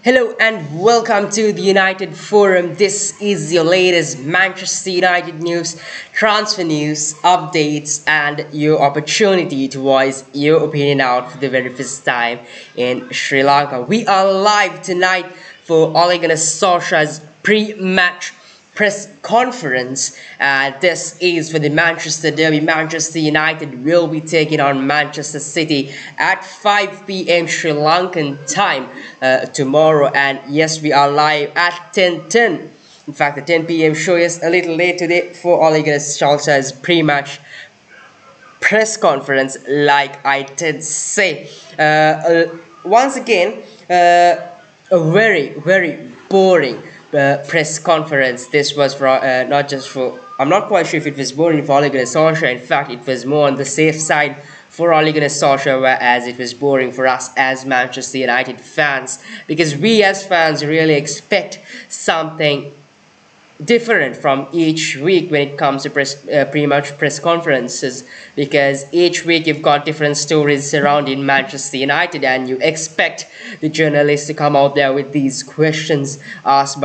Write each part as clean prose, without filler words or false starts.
Hello and welcome to the United Forum. This is your latest Manchester United news, transfer news, updates, and your opportunity to voice your opinion out for the very first time in Sri Lanka. We are live tonight for Ole Gunnar Solskjaer's pre-match press conference. This is for the Manchester Derby. Manchester United will be taking on Manchester City at 5 p.m. Sri Lankan time tomorrow. And yes, we are live at 10:10. In fact, the 10 p.m. show is a little late today for Ole Gunnar Solskjaer's pre-match press conference, like I did say. Once again, a very boring press conference. This was for not just for. I'm not quite sure if it was boring for Ole Gunnar Solskjaer. In fact, it was more on the safe side for Ole Gunnar Solskjaer, whereas it was boring for us as Manchester United fans, because we as fans really expect something different from each week when it comes to pre-match press conferences, because each week you've got different stories surrounding Manchester United and you expect the journalists to come out there with these questions asked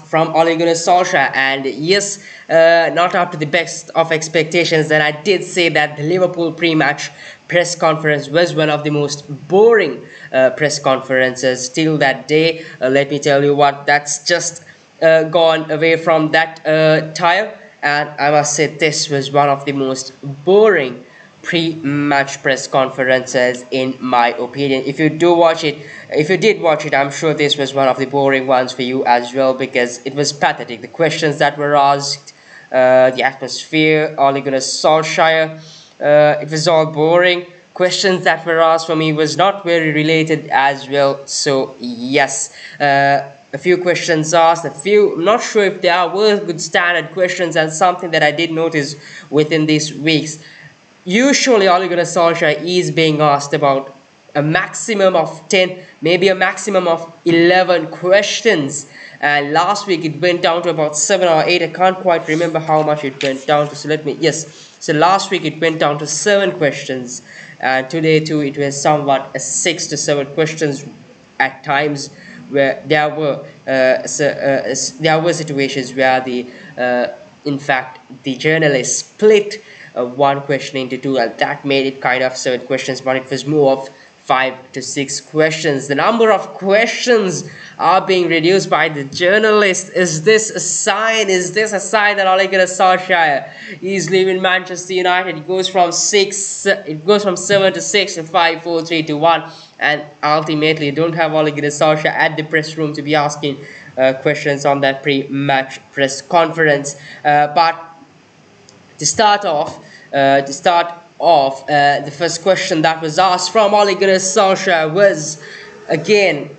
from Ole Gunnar Solskjaer. And yes, not up to the best of expectations. And I did say that the Liverpool pre-match press conference was one of the most boring press conferences till that day. Let me tell you what, that's just gone away from that tile, and I must say this was one of the most boring pre-match press conferences in my opinion. If you did watch it, I'm sure this was one of the boring ones for you as well, because it was pathetic. The questions that were asked, the atmosphere, Ole Gunnar Solskjaer, it was all boring. Questions that were asked for me was not very related as well. So yes, a few questions asked, I'm not sure if there were good standard questions, and something that I did notice within these weeks. Usually Ole Gunnar Solskjaer is being asked about a maximum of 10, maybe a maximum of 11 questions. And last week it went down to about 7 or 8. I can't quite remember how much it went down to. So last week it went down to 7 questions. And today too it was somewhat 6 to 7 questions at times, where there were situations where in fact the journalists split one question into two, and that made it kind of 7 questions, but it was more of 5 to 6 questions. The number of questions are being reduced by the journalist. Is this a sign that Ole Gunnar Solskjaer is leaving Manchester United? It goes from 7 to 6 to 5, 4, 3 to 1, and ultimately you don't have Ole Gunnar Solskjaer at the press room to be asking questions on that pre-match press conference. But to start off, the first question that was asked from Ole Gunnar Solskjaer was, again,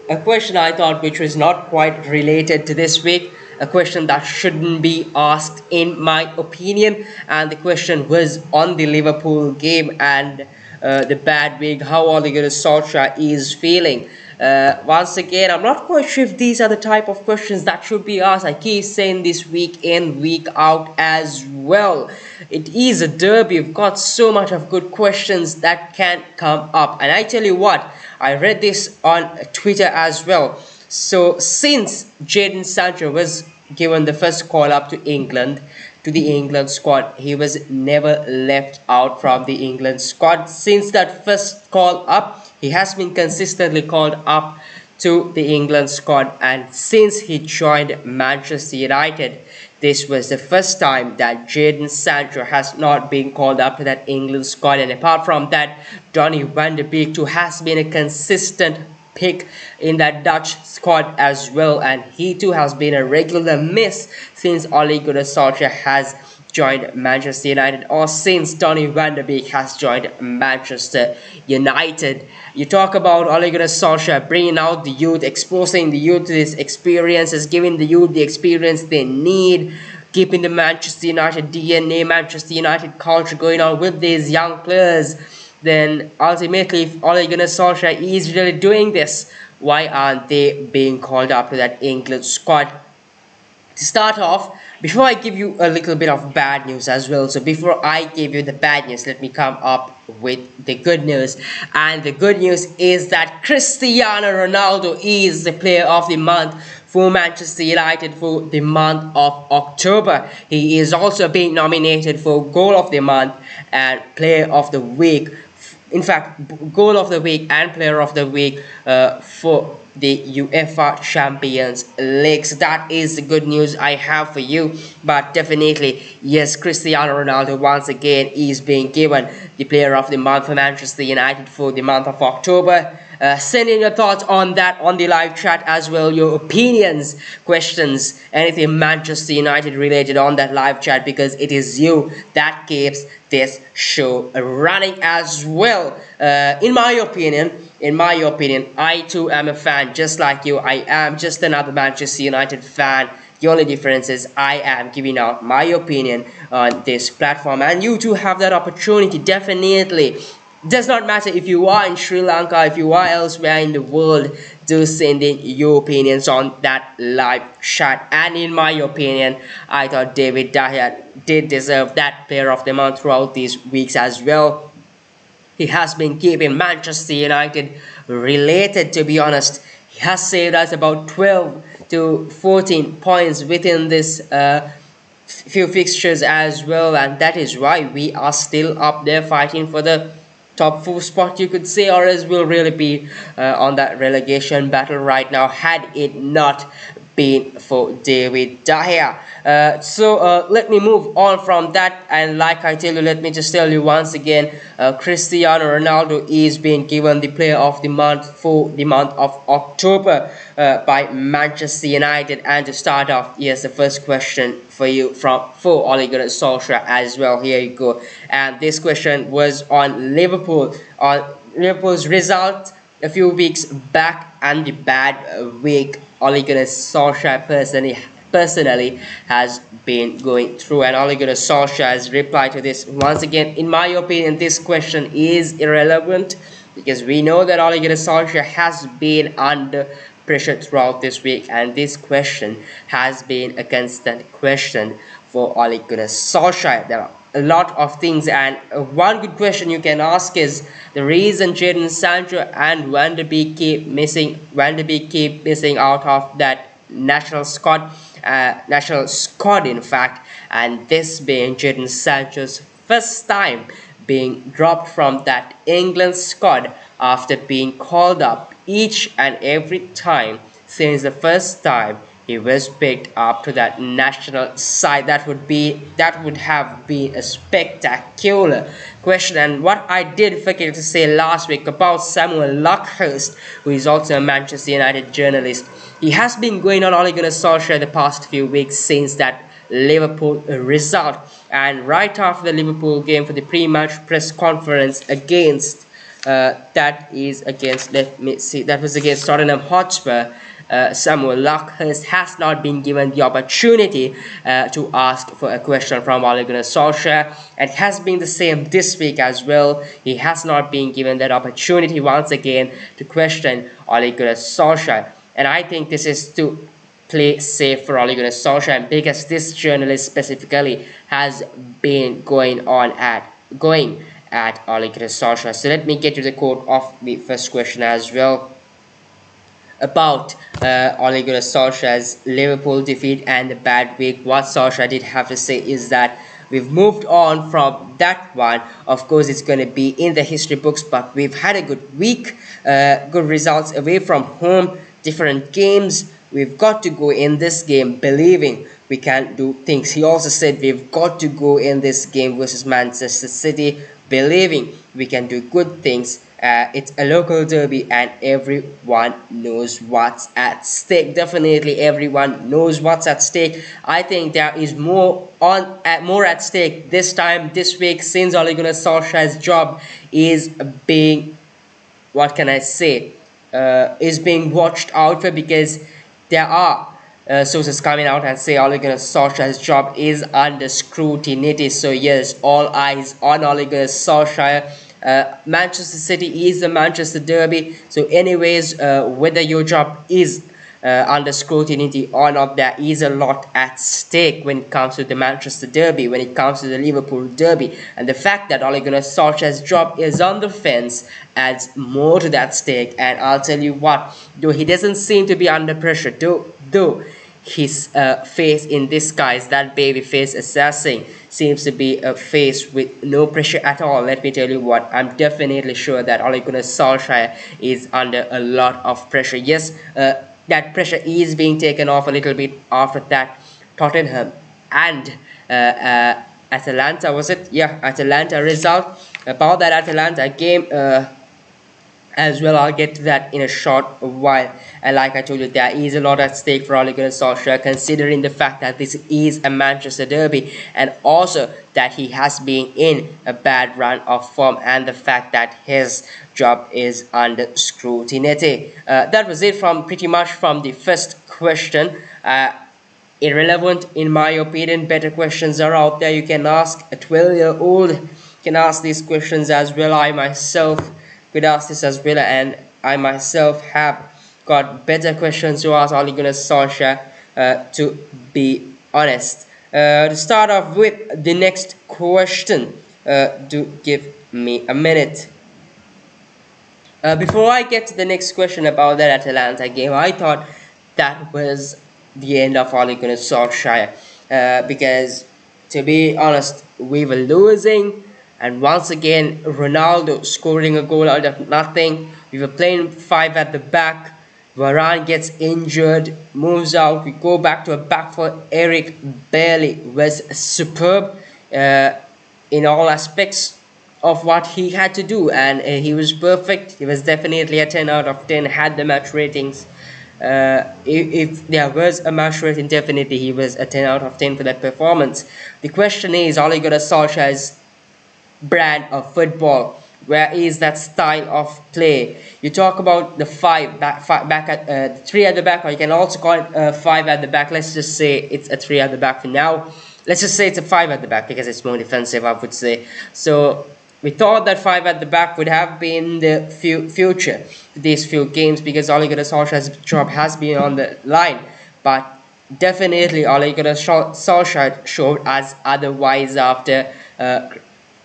a question I thought which was not quite related to this week, a question that shouldn't be asked in my opinion, and the question was on the Liverpool game and the bad week, how Ole Gunnar Solskjaer is feeling. Once again, I'm not quite sure if these are the type of questions that should be asked. I keep saying this week in, week out as well. It is a derby. We've got so much of good questions that can come up. And I tell you what, I read this on Twitter as well. So since Jadon Sancho was given the first call up to the England squad, he was never left out from the England squad. Since that first call up, he has been consistently called up to the England squad, and since he joined Manchester United, this was the first time that Jadon Sancho has not been called up to that England squad. And apart from that, Donny van de Beek too has been a consistent pick in that Dutch squad as well, and he too has been a regular miss since Ole Gunnar Solskjaer has joined Manchester United, or since Donny van de Beek has joined Manchester United. You talk about Ole Gunnar Solskjaer bringing out the youth, exposing the youth to his experiences, giving the youth the experience they need, keeping the Manchester United DNA, Manchester United culture going on with these young players. Then ultimately, if Ole Gunnar Solskjaer is really doing this, why aren't they being called up to that England squad? To start off, before I give you a little bit of bad news as well, so before I give you the bad news, let me come up with the good news. And the good news is that Cristiano Ronaldo is the player of the month for Manchester United for the month of October. He is also being nominated for Goal of the Month and Player of the Week. In fact, Goal of the Week and Player of the Week for the UEFA Champions League. So that is the good news I have for you. But definitely, yes, Cristiano Ronaldo once again is being given the Player of the Month for Manchester United for the month of October. Send in your thoughts on that on the live chat as well, your opinions, questions, anything Manchester United related on that live chat, because it is you that keeps this show running as well. In my opinion, I too am a fan just like you. I am just another Manchester United fan. The only difference is I am giving out my opinion on this platform, and you too have that opportunity. Definitely, does not matter if you are in Sri Lanka, if you are elsewhere in the world, do send in your opinions on that live chat. And in my opinion, I thought David De Gea did deserve that Player of the Month throughout these weeks as well. He has been keeping Manchester United related, to be honest. He has saved us about 12 to 14 points within this few fixtures as well, and that is why we are still up there fighting for the top 4 spot, you could say, or else we'll really be on that relegation battle right now had it not been for David De Gea. So let me move on from that, and like I tell you, let me just tell you once again, Cristiano Ronaldo is being given the Player of the Month for the month of October by Manchester United. And to start off, here's the first question for you for Ole Gunnar Solskjaer as well. Here you go. And this question was on Liverpool's result a few weeks back and the bad week Ole Gunnar Solskjaer personally has been going through. And Ole Gunnar Solskjaer has replied to this. Once again, in my opinion, this question is irrelevant because we know that Ole Gunnar Solskjaer has been under pressure throughout this week, and this question has been a constant question for Ole Gunnar Solskjaer. There are a lot of things, and one good question you can ask is the reason Jadon Sancho and Van de Beek keep missing out of that national squad in fact, and this being Jadon Sancho's first time being dropped from that England squad after being called up each and every time since the first time he was picked up to that national side. That would have been a spectacular question. And what I did forget to say last week about Samuel Luckhurst, who is also a Manchester United journalist, he has been going on Ole Gunnar Solskjaer the past few weeks since that Liverpool result. And right after the Liverpool game, for the pre-match press conference against that was against Tottenham Hotspur, Samuel Luckhurst has not been given the opportunity to ask for a question from Ole Gunnar Solskjaer, and it has been the same this week as well. He has not been given that opportunity once again to question Ole Gunnar Solskjaer, and I think this is to play safe for Ole Gunnar Solskjaer, because this journalist specifically has been going at Ole Gunnar Solskjaer. So let me get to the quote of the first question as well about Ole Gunnar Solskjaer's Liverpool defeat and the bad week. What Solskjaer did have to say is that we've moved on from that one. Of course, it's going to be in the history books, but we've had a good week, good results away from home, different games. We've got to go in this game believing we can do things. He also said we've got to go in this game versus Manchester City believing we can do good things. It's a local derby and everyone knows what's at stake. Definitely everyone knows what's at stake. I think there is more at stake this week, since Ole Gunnar Solskjaer's job is being, what can I say, is being watched out for, because there are sources coming out and say Ole Gunnar Solskjaer's job is under scrutiny. So yes, all eyes on Ole Gunnar Solskjaer. Manchester City is the Manchester derby. So anyways, whether your job is under scrutiny or not. There is a lot at stake when it comes to the Manchester derby, when it comes to the Liverpool derby, and the fact that Ole Gunnar Solskjaer's job is on the fence adds more to that stake. And I'll tell you what, though he doesn't seem to be under pressure, though his face in disguise, that baby face assassin, seems to be a face with no pressure at all. Let me tell you what, I'm definitely sure that Ole Gunnar Solskjaer is under a lot of pressure. Yes, that pressure is being taken off a little bit after that Tottenham and Atalanta, was it? Yeah, Atalanta result. About that Atalanta game as well, I'll get to that in a short while. And like I told you, there is a lot at stake for Ole Gunnar Solskjaer, considering the fact that this is a Manchester derby, and also that he has been in a bad run of form, and the fact that his job is under scrutiny. That was it from pretty much from the first question. Irrelevant in my opinion. Better questions are out there. You can ask a 12-year-old. You can ask these questions as well. I myself could ask this as well, and I myself have got better questions to ask Ole Gunnar Solskjaer, to be honest. To start off with the next question, do give me a minute. Before I get to the next question about that Atalanta game, I thought that was the end of Ole Gunnar Solskjaer, because to be honest, we were losing. And once again, Ronaldo scoring a goal out of nothing. We were playing 5 at the back. Varan gets injured, moves out. We go back to a back four. Eric Bailey was superb in all aspects of what he had to do, and he was perfect. He was definitely a 10 out of 10. Had the match ratings. If there was a match rating, definitely he was a 10 out of 10 for that performance. The question is, Ole Gunnar Solskjaer's brand of football, where is that style of play? You talk about the 5 back at 3 at the back, or you can also call it 5 at the back. Let's just say it's a 3 at the back for now. Let's just say it's a 5 at the back because it's more defensive, I would say. So we thought that 5 at the back would have been the future these few games, because Ole Gunnar Solskjaer's job has been on the line. But definitely Ole Gunnar Solskjaer showed us otherwise after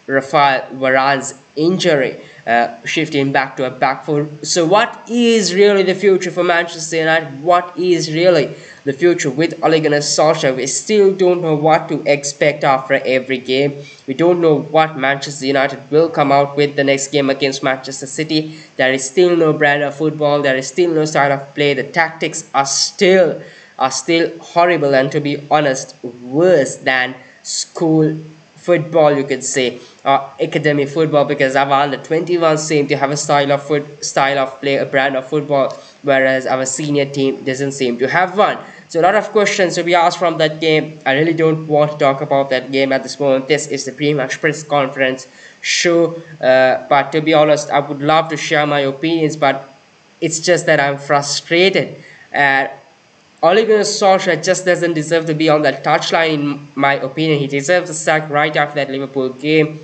Rafael Varan's injury, shifting back to a back four. So what is really the future for Manchester United? What is really the future with Ole Gunnar Solskjaer? We still don't know what to expect after every game. We don't know what Manchester United will come out with the next game against Manchester City. There is still no brand of football. There is still no style of play. The tactics are still horrible, and to be honest, worse than school football, you could say, or academy football, because our under-21 seem to have a style of play, a brand of football, whereas our senior team doesn't seem to have one. So a lot of questions to be asked from that game. I really don't want to talk about that game at this moment. This is the pre-match press conference show, but to be honest, I would love to share my opinions, but it's just that I'm frustrated. Ole Gunnar Solskjaer just doesn't deserve to be on that touchline, in my opinion. He deserves a sack right after that Liverpool game.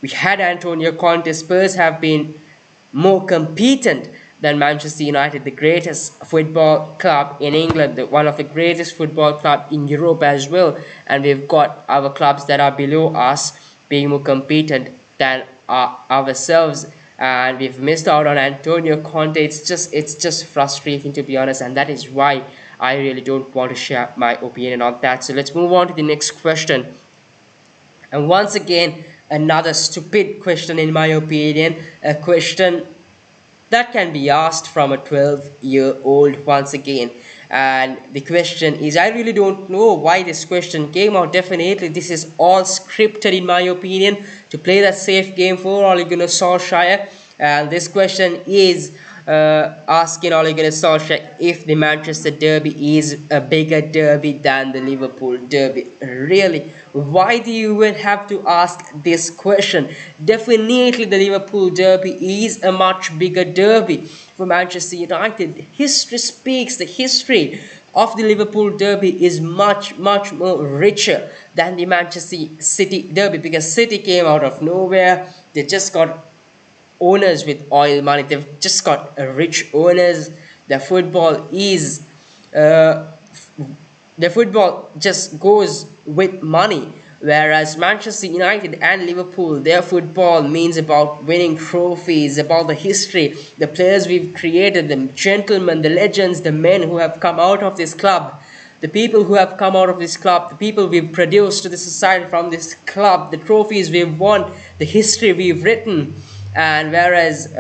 We had Antonio Conte. Spurs have been more competent than Manchester United, the greatest football club in England, one of the greatest football clubs in Europe as well. And we've got our clubs that are below us being more competent than ourselves. And we've missed out on Antonio Conte. It's just frustrating, to be honest, and that is why I really don't want to share my opinion on that. So let's move on to the next question. And once again, another stupid question in my opinion, a question that can be asked from a 12-year-old once again. And the question is, I really don't know why this question came out. Definitely this is all scripted in my opinion to play that safe game for Ole Gunnar Solskjaer. And this question is asking Ole Gunnar Solskjaer if the Manchester derby is a bigger derby than the Liverpool derby. Really, why do you even have to ask this question? Definitely the Liverpool derby is a much bigger derby for Manchester United. History speaks. The history of the Liverpool derby is much more richer than the Manchester City derby, because City came out of nowhere. They just got owners with oil money. They've just got rich owners. Their football is uh, the football just goes with money, whereas Manchester United and Liverpool, their football means about winning trophies, about the history, the players we've created, the gentlemen, the legends, the men who have come out of this club, the people who have come out of this club, the people we've produced to the society from this club, the trophies we've won, the history we've written. And whereas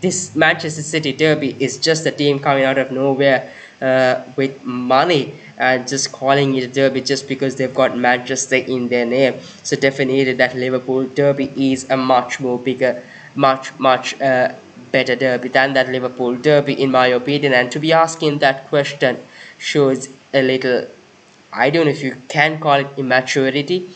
this Manchester City derby is just a team coming out of nowhere with money and just calling it a derby just because they've got Manchester in their name. So definitely that Liverpool derby is a much more bigger, much better derby than that Liverpool derby in my opinion. And to be asking that question shows a little, I don't know if you can call it immaturity.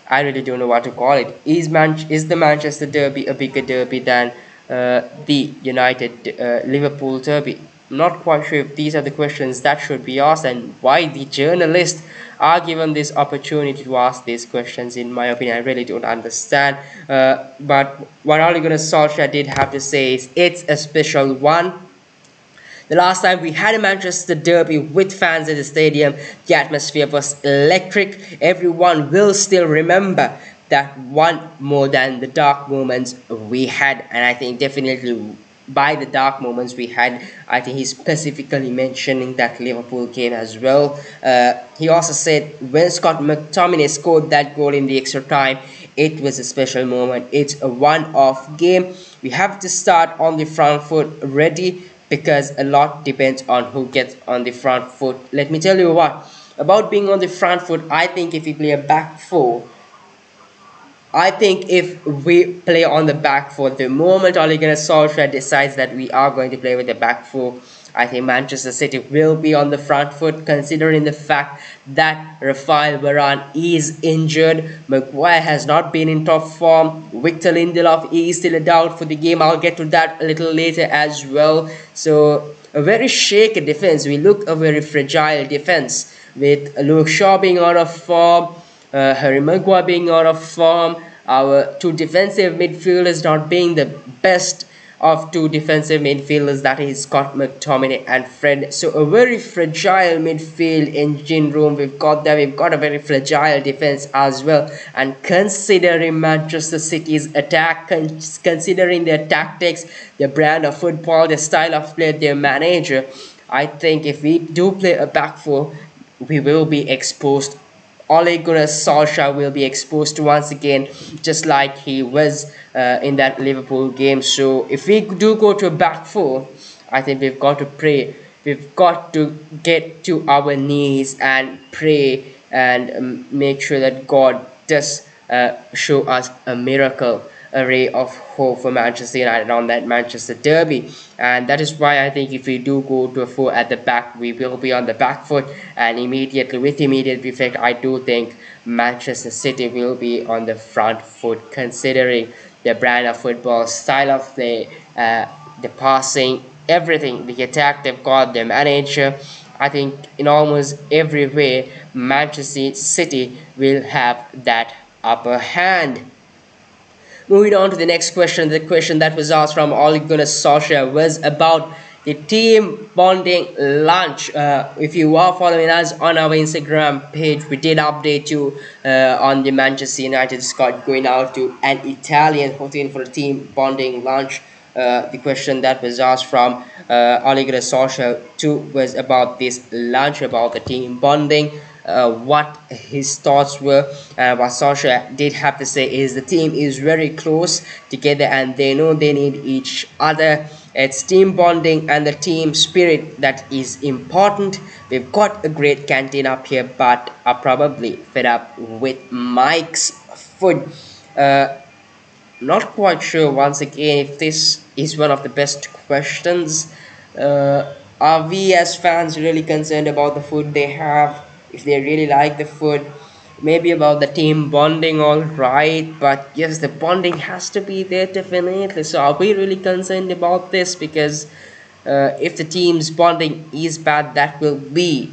I really don't know what to call it. Is the Manchester derby a bigger derby than the United Liverpool derby? I'm not quite sure if these are the questions that should be asked and why the journalists are given this opportunity to ask these questions. In my opinion, I really don't understand. But what Ole Gunnar Solskjaer did have to say is it's a special one. The last time we had a Manchester derby with fans at the stadium, the atmosphere was electric. Everyone will still remember that one more than the dark moments we had. And I think definitely by the dark moments we had, I think he's specifically mentioning that Liverpool game as well. He also said when Scott McTominay scored that goal in the extra time, it was a special moment. It's a one-off game. We have to start on the front foot ready, because a lot depends on who gets on the front foot. Let me tell you what, about being on the front foot, I think if we play a back four, I think if we play on the back four, the moment Ole Gunnar Solskjaer decides that we are going to play with the back four, I think Manchester City will be on the front foot, considering the fact that Rafael Varan is injured. Maguire has not been in top form. Victor Lindelof is still a doubt for the game. I'll get to that a little later as well. So a very shaky defense. We look a very fragile defense with Luke Shaw being out of form, Harry Maguire being out of form, our two defensive midfielders not being the best of two defensive midfielders, that is Scott McTominay and Fred. So a very fragile midfield engine room we've got there. We've got a very fragile defense as well. And considering Manchester City's attack, considering their tactics, their brand of football, their style of play, their manager, I think if we do play a back four, we will be exposed. Ole Gunnar Solskjaer will be exposed once again, just like he was in that Liverpool game. So if we do go to a back four, I think we've got to pray. We've got to get to our knees and pray and make sure that God does show us a miracle, a ray of hope for Manchester United on that Manchester derby. And that is why I think if we do go to a four at the back, we will be on the back foot, and immediately with immediate effect I do think Manchester City will be on the front foot, considering their brand of football, style of play, the passing, everything, the attack they've got, their manager. I think in almost every way Manchester City will have that upper hand. Moving on to the next question, the question that was asked from Ole Gunnar Solskjaer was about the team bonding lunch. If you are following us on our Instagram page, we did update you on the Manchester United squad going out to an Italian hotel for a team bonding lunch. The question that was asked from Ole Gunnar Solskjaer too was about this lunch, about the team bonding. What his thoughts were. What Solskjaer did have to say is the team is very close together and they know they need each other. It's team bonding and the team spirit that is important. We've got a great canteen up here, but are probably fed up with Mike's food. Not quite sure once again if this is one of the best questions. Are we as fans really concerned about the food they have? If they really like the food, maybe about the team bonding, all right, but yes, the bonding has to be there definitely. So are we really concerned about this? Because if the team's bonding is bad, that will be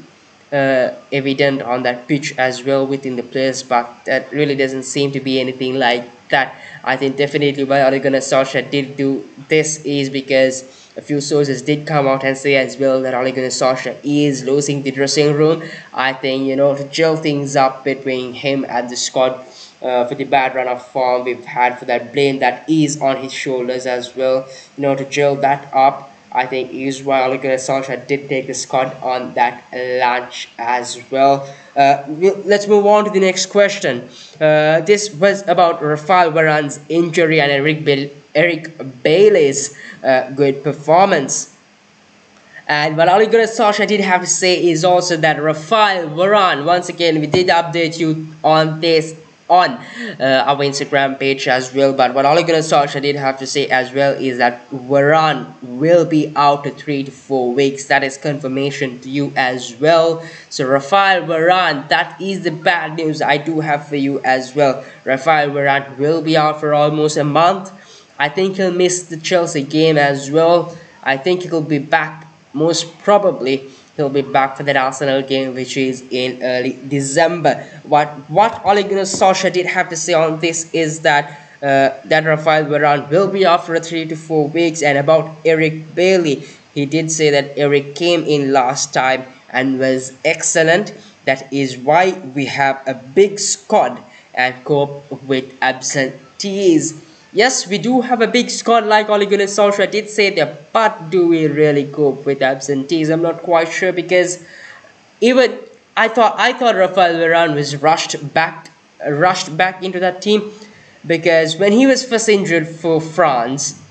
evident on that pitch as well within the players, but that really doesn't seem to be anything like that. I think definitely why Ole Gunnar Solskjaer did do this is because a few sources did come out and say as well that Ole Gunnar Solskjaer is losing the dressing room. I think, to gel things up between him and the squad, for the bad run of form we've had, for that blame that is on his shoulders as well, to gel that up, I think is why Ole Gunnar Solskjaer did take the squad on that lunch as well. Let's move on to the next question. This was about Rafael Varan's injury and Eric Bailey's good performance. And what Ole Gunnar Solskjaer did have to say is also that Rafael Varan, once again, we did update you on this on our Instagram page as well. But what Ole Gunnar Solskjaer did have to say as well is that Varan will be out to 3 to 4 weeks. That is confirmation to you as well. So Rafael Varan, that is the bad news I do have for you as well. Rafael Varan will be out for almost a month. I think he'll miss the Chelsea game as well. I think he'll be back. Most probably he'll be back for that Arsenal game, which is in early December. What Ole Gunnar Solskjaer did have to say on this is that Rafael Varan will be out for 3 to 4 weeks. And about Eric Bailey, he did say that Eric came in last time and was excellent. That is why we have a big squad and cope with absentees. Yes, we do have a big squad, like Ole Gunnar Solskjaer did say there, but do we really cope with absentees? I'm not quite sure, because even I thought Rafael Varane was rushed back into that team, because when he was first injured for France,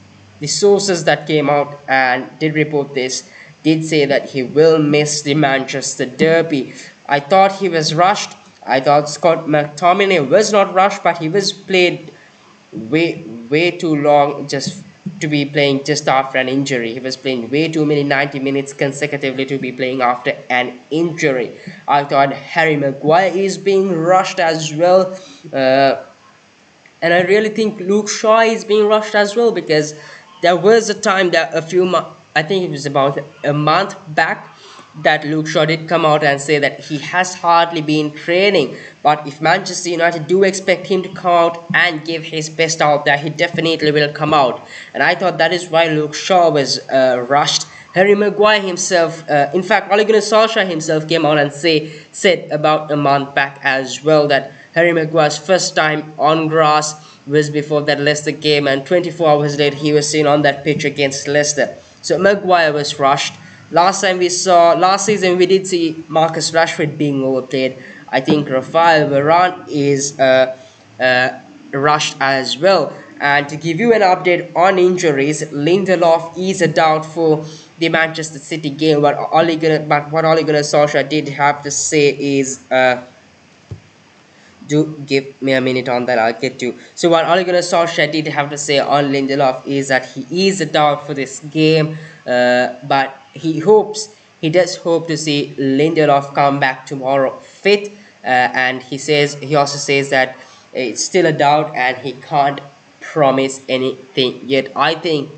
the sources that came out and did report this did say that he will miss the Manchester derby. I thought he was rushed. I thought Scott McTominay was not rushed, but he was played way too long just to be playing just after an injury. He was playing way too many 90 minutes consecutively to be playing after an injury. I thought Harry Maguire is being rushed as well, and I really think Luke Shaw is being rushed as well, because there was a time that I think it was about a month back, that Luke Shaw did come out and say that he has hardly been training, but if Manchester United do expect him to come out and give his best out there, he definitely will come out. And I thought that is why Luke Shaw was rushed. Harry Maguire himself, in fact Ole Gunnar Solskjaer himself came out and said about a month back as well that Harry Maguire's first time on grass was before that Leicester game, and 24 hours later he was seen on that pitch against Leicester. So Maguire was rushed. Last season we did see Marcus Rashford being overplayed. I think Rafael Varan is rushed as well. And to give you an update on injuries, Lindelof is a doubt for the Manchester City game. But what Ole Gunnar Solskjaer did have to say is, do give me a minute on that, I'll get to. So what Ole Gunnar Solskjaer did have to say on Lindelof is that he is a doubt for this game, but he does hope to see Lindelof come back tomorrow fit, and he also says that it's still a doubt and he can't promise anything yet. I think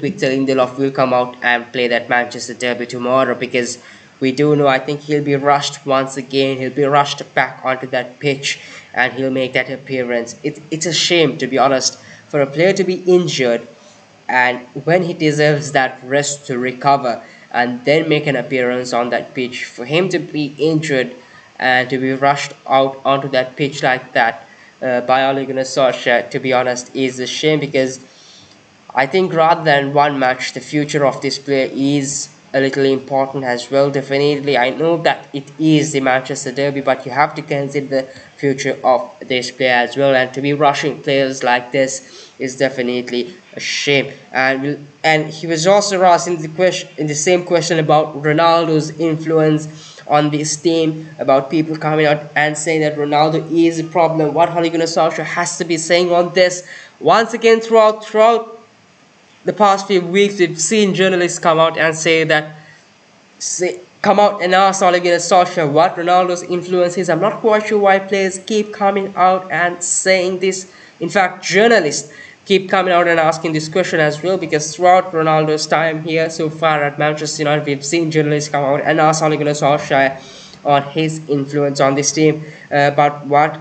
Victor Lindelof will come out and play that Manchester derby tomorrow, because we do know I think he'll be rushed once again. He'll be rushed back onto that pitch and he'll make that appearance. It's a shame, to be honest, for a player to be injured, and when he deserves that rest to recover and then make an appearance on that pitch, for him to be injured and to be rushed out onto that pitch like that by Ole Gunnar Solskjaer, to be honest, is a shame, because I think rather than one match, the future of this player is a little important as well. Definitely, I know that it is the Manchester derby, but you have to consider the future of this player as well, and to be rushing players like this is definitely a shame. And he was also asked in the same question about Ronaldo's influence on this team, about people coming out and saying that Ronaldo is a problem. What Ole Gunnar Solskjaer has to be saying on this? Once again, throughout the past few weeks, we've seen journalists come out and come out and ask Ole Gunnar Solskjaer what Ronaldo's influence is. I'm not quite sure why players keep coming out and saying this. In fact, journalists keep coming out and asking this question as well, because throughout Ronaldo's time here so far at Manchester United, we've seen journalists come out and ask Ole Gunnar Solskjaer on his influence on this team. But what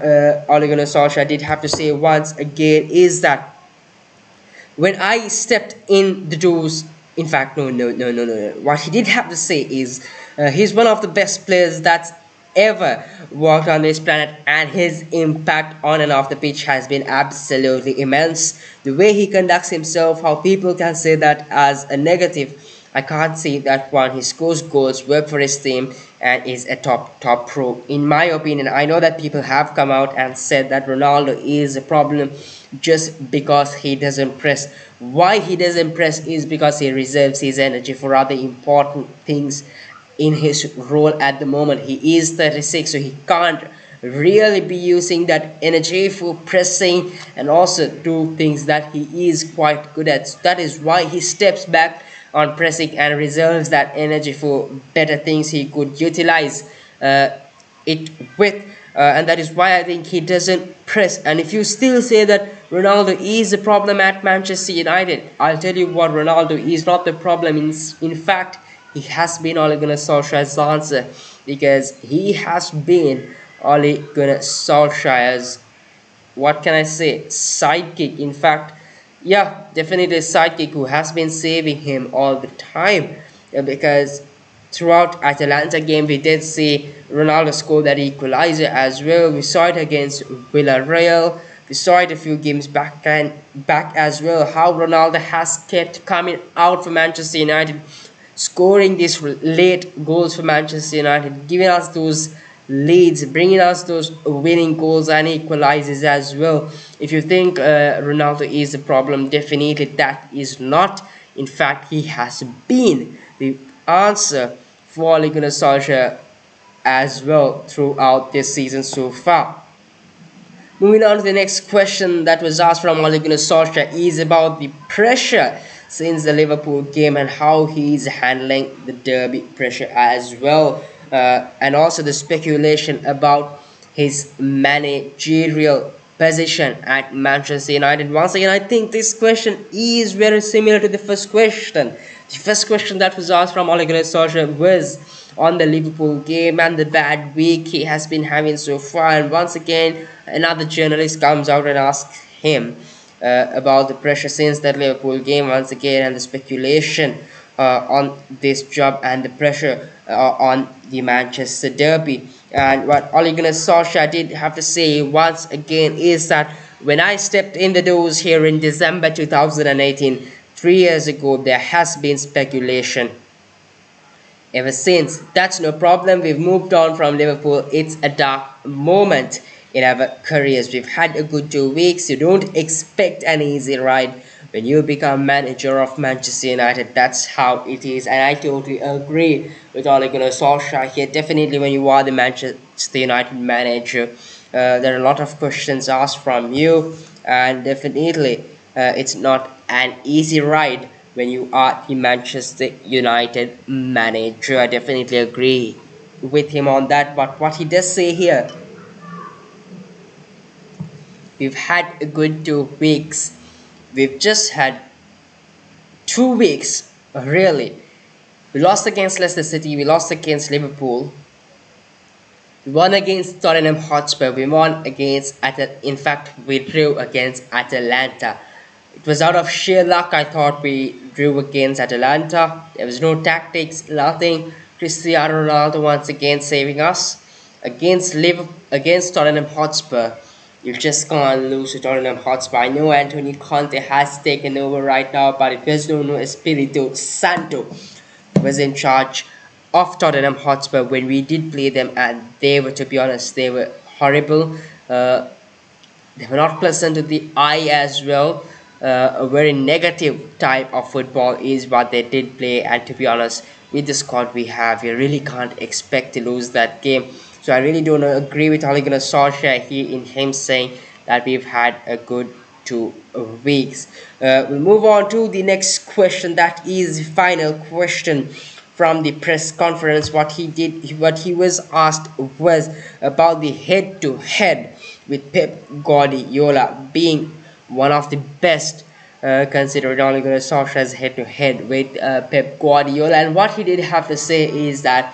Ole Gunnar Solskjaer did have to say once again is that when I stepped in the doors In fact, no. What he did have to say is he's one of the best players that's ever walked on this planet, and his impact on and off the pitch has been absolutely immense. The way he conducts himself, how people can say that as a negative, I can't see that one. He scores goals, works for his team, and is a top pro. In my opinion, I know that people have come out and said that Ronaldo is a problem just because he doesn't press. Why he doesn't press is because he reserves his energy for other important things in his role at the moment. He is 36, so he can't really be using that energy for pressing and also do things that he is quite good at. So that is why he steps back on pressing and reserves that energy for better things he could utilize it with. And that is why I think he doesn't press. And if you still say that Ronaldo is a problem at Manchester United, I'll tell you what, Ronaldo is not the problem. In fact, he has been Ole Gunnar Solskjaer's answer, because he has been Ole Gunnar Solskjaer's, what can I say, sidekick. In fact, yeah, definitely a sidekick who has been saving him all the time. Because throughout Atalanta game, we did see Ronaldo score that equalizer as well. We saw it against Villarreal. We saw it a few games back as well. How Ronaldo has kept coming out for Manchester United, scoring these late goals for Manchester United, giving us those leads, bringing us those winning goals and equalizers as well. If you think Ronaldo is the problem, definitely that is not. In fact, he has been the answer for Ole Gunnar Solskjaer as well throughout this season so far. Moving on to the next question that was asked from Ole Gunnar Solskjaer is about the pressure since the Liverpool game and how he is handling the derby pressure as well. And also the speculation about his managerial position at Manchester United. Once again, I think this question is very similar to the first question. The first question that was asked from Ole Gunnar Solskjaer was on the Liverpool game and the bad week he has been having so far. And once again, another journalist comes out and asks him about the pressure since that Liverpool game once again, and the speculation on this job and the pressure on the Manchester derby. And what Ole Gunnar Solskjaer did have to say once again is that when I stepped in the doors here in December 2018, 3 years ago, there has been speculation. Ever since, that's no problem. We've moved on from Liverpool. It's a dark moment in our careers. We've had a good 2 weeks. You don't expect an easy ride when you become manager of Manchester United. That's how it is, and I totally agree with Ole Gunnar Solskjaer here. Definitely, when you are the Manchester United manager, there are a lot of questions asked from you, and definitely it's not an easy ride when you are the Manchester United manager. I definitely agree with him on that. But what he does say here, we've had a good 2 weeks. We've just had 2 weeks, really. We lost against Leicester City, we lost against Liverpool, we won against Tottenham Hotspur, we won against, in fact, we drew against Atalanta. It was out of sheer luck. I thought we drew against Atalanta. There was no tactics, nothing. Cristiano Ronaldo once again saving us. Against Tottenham Hotspur, you just can't lose to Tottenham Hotspur. I know Antonio Conte has taken over right now, but it was Nuno Espirito Santo who was in charge of Tottenham Hotspur when we did play them, and they were, to be honest, they were horrible. They were not pleasant to the eye as well. A very negative type of football is what they did play, and to be honest, with the squad we have, you really can't expect to lose that game. So I really don't agree with Ole Gunnar Solskjaer here in him saying that we've had a good 2 weeks. We'll move on to the next question. That is the final question from the press conference. What he was asked was about the head-to-head with Pep Guardiola being one of the best, considered Ole Gunnar Solskjaer's head-to-head with Pep Guardiola. And what he did have to say is that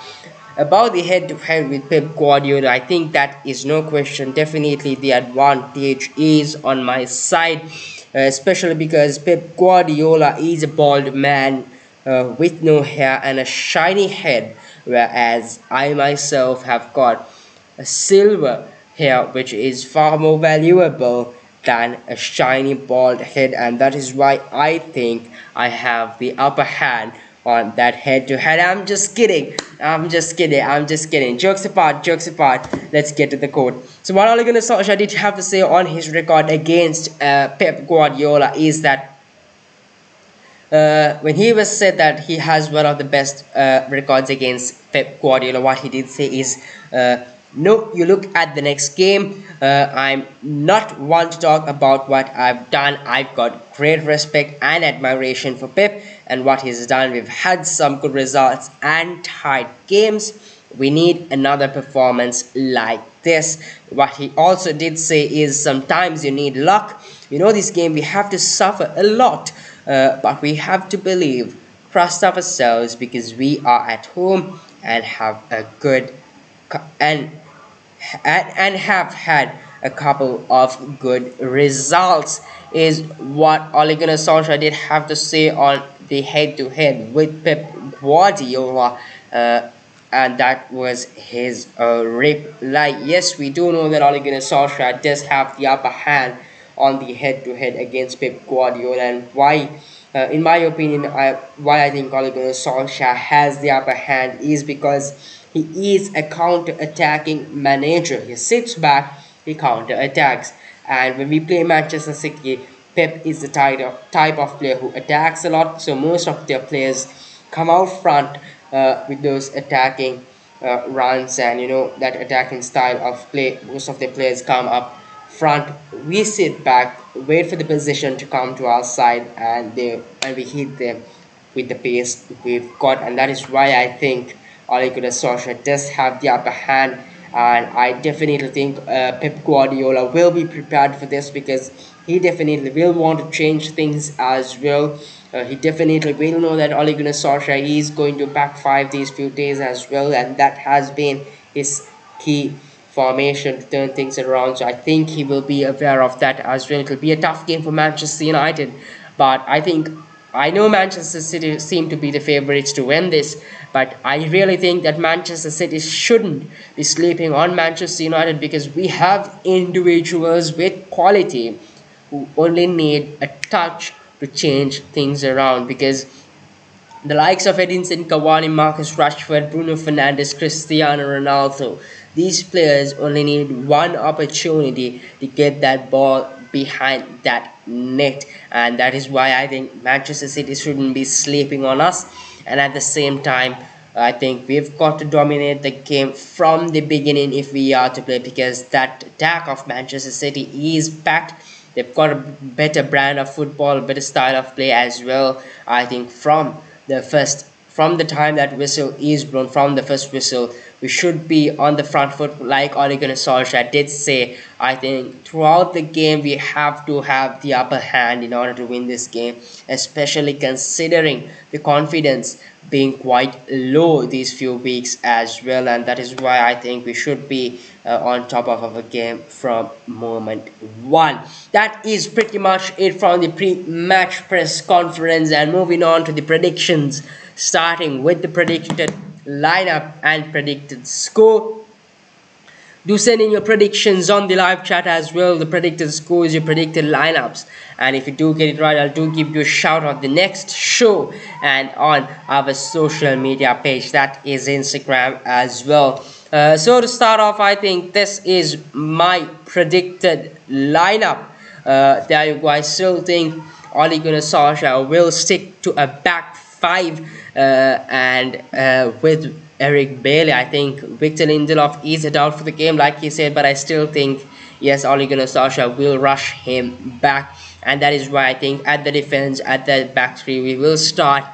about the head-to-head with Pep Guardiola, I think that is no question. Definitely the advantage is on my side, especially because Pep Guardiola is a bald man with no hair and a shiny head, whereas I myself have got a silver hair, which is far more valuable than a shiny bald head, and that is why I think I have the upper hand on that head to head. I'm just kidding. Jokes apart, let's get to the quote. So what Ole Gunnar Solskjaer did have to say on his record against Pep Guardiola is that when he was said that he has one of the best records against Pep Guardiola, what he did say is, no, you look at the next game. I'm not one to talk about what I've done. I've got great respect and admiration for Pep and what he's done. We've had some good results and tight games. We need another performance like this. What he also did say is sometimes you need luck. You know, this game we have to suffer a lot, but we have to believe, trust ourselves, because we are at home and have a good and have had a couple of good results, is what Ole Gunnar Solskjaer did have to say on the head-to-head with Pep Guardiola, and that was his reply. Yes, we do know that Ole Gunnar Solskjaer does have the upper hand on the head-to-head against Pep Guardiola, and why, in my opinion, why I think Ole Gunnar Solskjaer has the upper hand is because he is a counter-attacking manager. He sits back, he counter-attacks, and when we play Manchester City, Pep is the type of player who attacks a lot, so most of their players come out front with those attacking runs, and you know that attacking style of play. Most of the players come up front, we sit back, wait for the position to come to our side, and we hit them with the pace we've got, and that is why I think Ole Gunnar Solskjaer does have the upper hand, and I definitely think Pep Guardiola will be prepared for this, because he definitely will want to change things as well. He definitely will know that Ole Gunnar Solskjaer is going to backfire these few days as well, and that has been his key formation to turn things around. So I think he will be aware of that as well. It will be a tough game for Manchester United, but I know Manchester City seem to be the favourites to win this, but I really think that Manchester City shouldn't be sleeping on Manchester United, because we have individuals with quality who only need a touch to change things around, because the likes of Edinson Cavani, Marcus Rashford, Bruno Fernandes, Cristiano Ronaldo, these players only need one opportunity to get that ball behind that net, and that is why I think Manchester City shouldn't be sleeping on us. And at the same time, I think we've got to dominate the game from the beginning if we are to play, because that attack of Manchester City is packed. They've got a better brand of football, better style of play as well. I think from the time that whistle is blown, from the first whistle, we should be on the front foot, like Ole Gunnar Solskjaer did say. I think throughout the game we have to have the upper hand in order to win this game, especially considering the confidence being quite low these few weeks as well, and that is why I think we should be on top of our game from moment one. That is pretty much it from the pre-match press conference, and moving on to the predictions, starting with the predicted lineup and predicted score. Do send in your predictions on the live chat as well, the predicted scores, your predicted lineups, and if you do get it right, I'll do give you a shout out the next show and on our social media page, that is Instagram as well. So to start off, I think this is my predicted lineup. There you go. I still think Ole Gunnar Solskjaer will stick to a back five, and with Eric Bailey. I think Victor Lindelof is a doubt for the game, like he said, but I still think, yes, Ole Gunnar Solskjaer will rush him back, and that is why I think at the defense, at the back three, we will start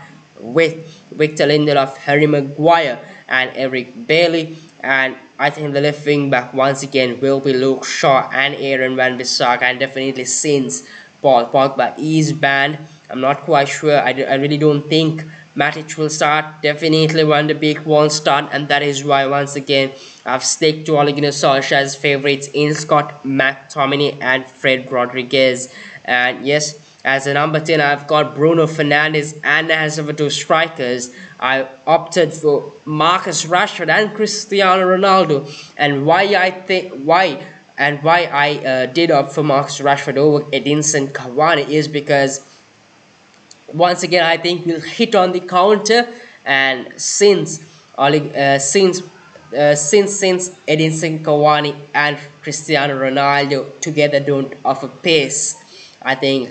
with Victor Lindelof, Harry Maguire, and Eric Bailey. And I think the left wing back once again will be Luke Shaw and Aaron Van Bissaka, and definitely since Paul Pogba is banned, I'm not quite sure. I really don't think Matic will start. Definitely Van de Beek won't start, and that is why once again I've stuck to Ole Gunnar Solskjaer's favourites in Scott McTominay and Fred Rodriguez. And yes, As a number 10, I've got Bruno Fernandes and as over two strikers, I opted for Marcus Rashford and Cristiano Ronaldo. And why I did opt for Marcus Rashford over Edinson Cavani is because once again I think we'll hit on the counter, and since Edinson Cavani and Cristiano Ronaldo together don't offer pace, I think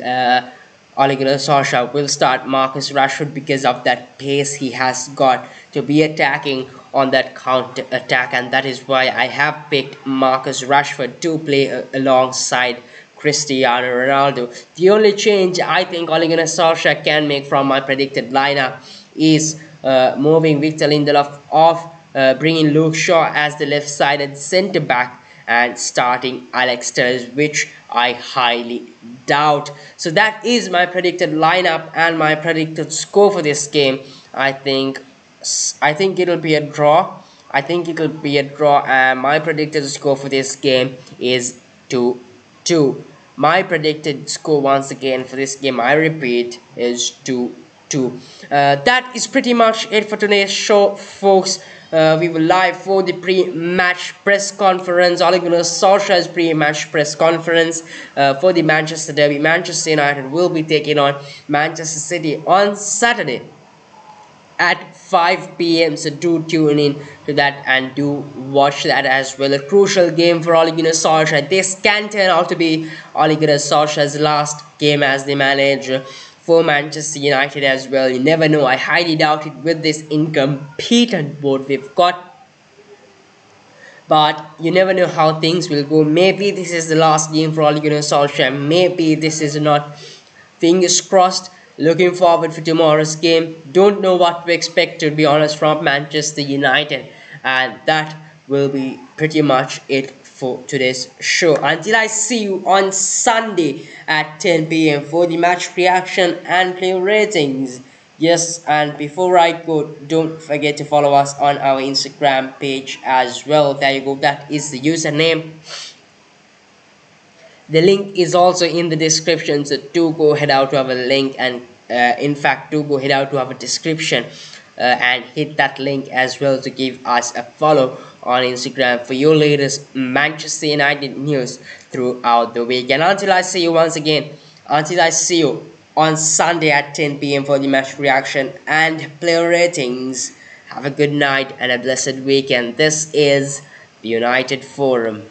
Ole Gunnar Solskjaer will start Marcus Rashford because of that pace he has got to be attacking on that counter attack, and that is why I have picked Marcus Rashford to play alongside Cristiano Ronaldo. The only change I think Ole Gunnar Solskjaer can make from my predicted lineup is moving Victor Lindelof off, bringing Luke Shaw as the left-sided centre back, and starting Alex Telles, which I highly doubt. So that is my predicted lineup and my predicted score for this game. I think it'll be a draw. And my predicted score for this game is 2-2. My predicted score once again for this game, I repeat, is 2-2. That is pretty much it for today's show, folks. We were live for the pre-match press conference, Ole Gunnar Solskjaer's pre-match press conference for the Manchester derby. Manchester United will be taking on Manchester City on Saturday at 5 p.m. So do tune in to that and do watch that as well. A crucial game for Ole Gunnar Solskjaer. This can turn out to be Ole Gunnar Solskjaer's last game as the manager for Manchester United as well. You never know. I highly doubt it with this incompetent board we've got. But you never know how things will go. Maybe this is the last game for Ole Gunnar Solskjaer. Maybe this is not. Fingers crossed. Looking forward for tomorrow's game. Don't know what to expect, to be honest, from Manchester United. And that will be pretty much it for today's show. Until I see you on Sunday at 10 p.m. for the match reaction and player ratings. Yes, and before I go, don't forget to follow us on our Instagram page as well. There you go, that is the username. The link is also in the description, so do go head out to our link, and in fact do go head out to our description and hit that link as well to give us a follow on Instagram for your latest Manchester United news throughout the week. And until I see you once again, until I see you on Sunday at 10 p.m. for the match reaction and player ratings, have a good night and a blessed weekend. This is the United Forum.